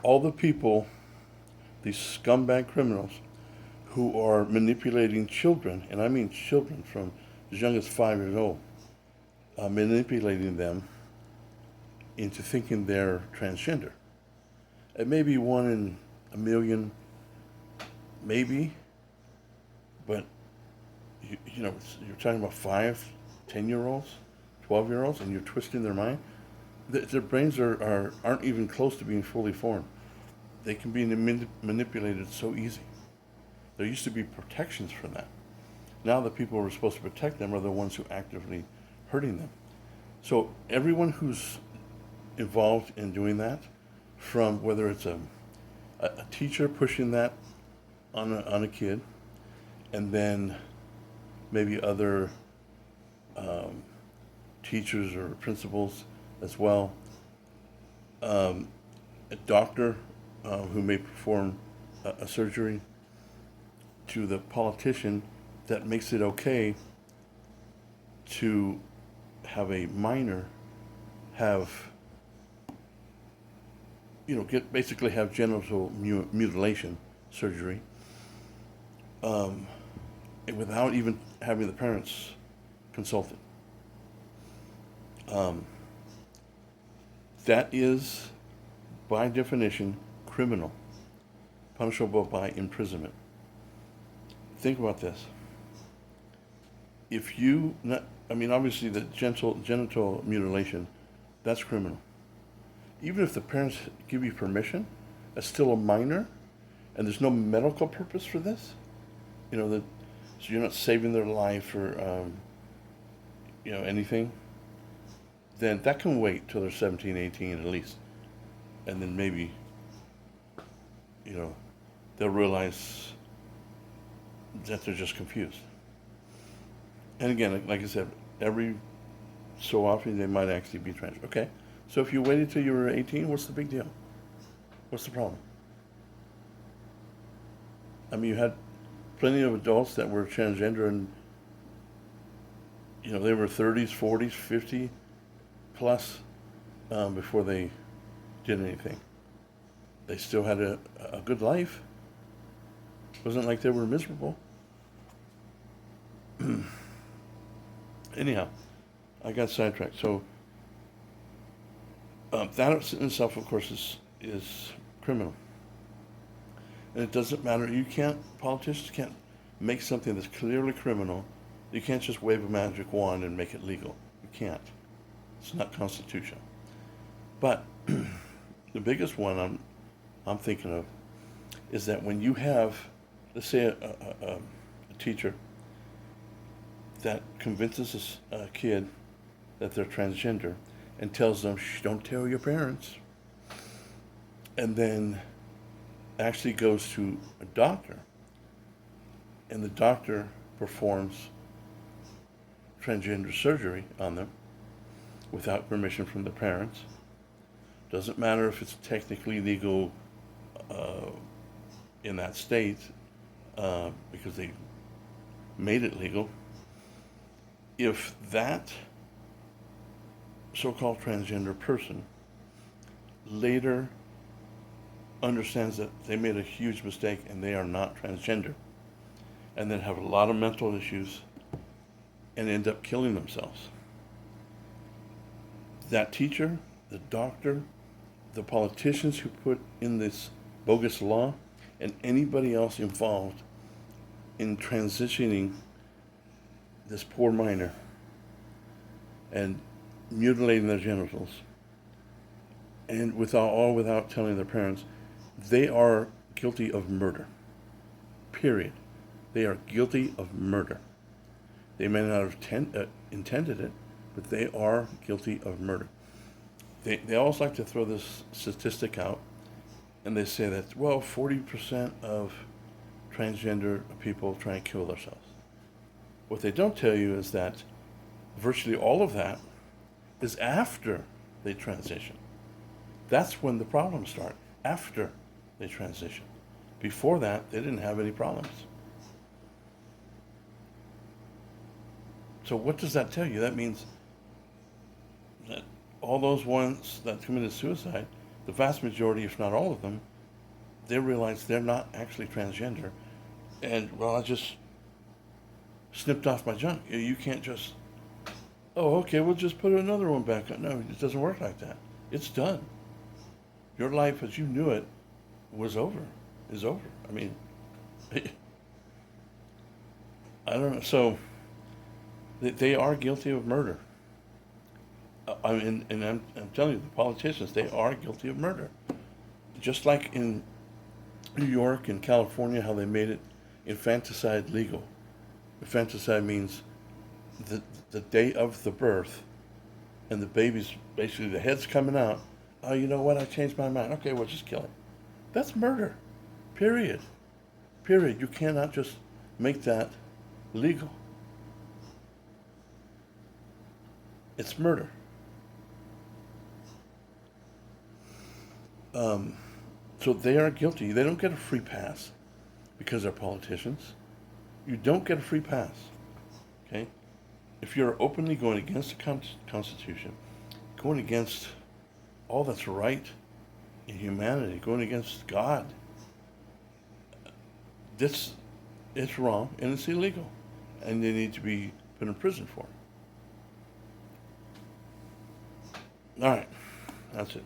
all the people, these scumbag criminals, who are manipulating children, and I mean children from as young as 5 years old, manipulating them into thinking they're transgender. It may be one in a million, maybe, but you're talking about 10-year-olds, 12-year-olds, and you're twisting their mind. Their brains aren't even close to being fully formed. They can be manipulated so easy. There used to be protections for that. Now the people who are supposed to protect them are the ones who are actively hurting them. So everyone who's involved in doing that, from whether it's a teacher pushing that on a kid, and then maybe other teachers or principals as well, a doctor who may perform a surgery, to the politician that makes it okay to have a minor have basically have genital mutilation surgery, without even having the parents consulted. Um, that is, by definition, criminal, punishable by imprisonment. Think about this. If you, not, I mean, obviously the genital mutilation, that's criminal. Even if the parents give you permission, that's still a minor, and there's no medical purpose for this. That, so you're not saving their life or anything. Then that can wait till they're 17, 18 at least, and then maybe they'll realize that they're just confused. And again, like I said, every so often they might actually be trans. Okay, so if you waited till you were 18, what's the big deal? What's the problem? I mean, you had plenty of adults that were transgender, and they were 30s, 40s, 50 plus before they did anything. They still had a good life. It wasn't like they were miserable. Anyhow, I got sidetracked. So that in itself, of course, is criminal. And it doesn't matter. Politicians can't make something that's clearly criminal. You can't just wave a magic wand and make it legal. You can't. It's not constitutional. But the biggest one I'm thinking of is that when you have, let's say, a teacher that convinces a kid that they're transgender and tells them, shh, don't tell your parents, and then actually goes to a doctor, and the doctor performs transgender surgery on them without permission from the parents. Doesn't matter if it's technically legal in that state because they made it legal. If that so-called transgender person later understands that they made a huge mistake and they are not transgender, and then have a lot of mental issues and end up killing themselves, that teacher, the doctor, the politicians who put in this bogus law, and anybody else involved in transitioning this poor minor and mutilating their genitals, and without telling their parents, they are guilty of murder. Period. They are guilty of murder. They may not have intended it, but they are guilty of murder. They always like to throw this statistic out, and they say that, 40% of transgender people try and kill themselves. What they don't tell you is that virtually all of that is after they transition. That's when the problems start, after they transition. Before that, they didn't have any problems. So what does that tell you? That means that all those ones that committed suicide the vast majority, if not all of them, they realize they're not actually transgender. And, well, I just snipped off my junk. You can't just, oh, okay, we'll just put another one back on. No, it doesn't work like that. It's done. Your life as you knew it was over, is over. I mean, I don't know. So they are guilty of murder. I mean, and I'm telling you, the politicians, they are guilty of murder. Just like in New York and California, how they made it infanticide legal. Infanticide means the day of the birth, and the baby's basically the head's coming out. Oh, you know what? I changed my mind. Okay, we'll just kill it. That's murder. Period. Period. You cannot just make that legal. It's murder. So they are guilty. They don't get a free pass because they're politicians. You don't get a free pass. Okay? If you're openly going against the Constitution, going against all that's right in humanity, going against God, this it's wrong and it's illegal, and they need to be put in prison for it. All right, that's it.